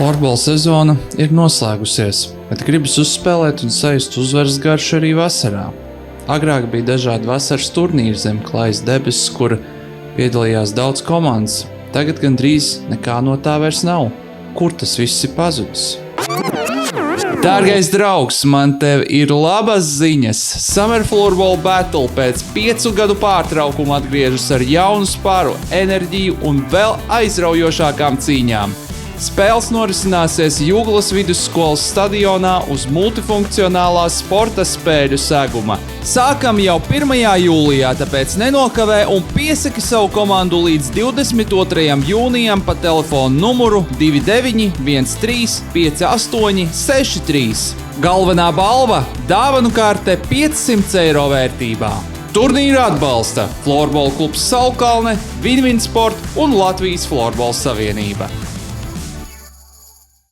Florbola sezona ir noslēgusies, bet gribas uzspēlēt un sajust uzvaras garšu arī vasarā. Agrāk bija dažādi vasaras turnīri zem klājas debesis, kur piedalījās daudz komandas. Tagad gandrīz nekā no tā vairs nav. Kur tas viss ir pazudis? Dārgais draugs, man tev ir labas ziņas. Summer Floorball Battle pēc 5 gadu pārtraukuma atgriežas ar jaunu spāru, enerģiju un vēl aizraujošākām cīņām. Spēles norisināsies Jūglas vidusskolas stadionā uz multifunkcionālā sporta spēļu seguma. Sākam jau 1. jūlijā, tāpēc nenokavē un piesaki savu komandu līdz 22. jūnijam pa telefonu numuru 29 13 58 63. Galvenā balva – dāvanu karte 500 eiro vērtībā. Turnīru atbalsta Floorball klubs Saulkalne, Vinvin Sport un Latvijas Floorball savienība.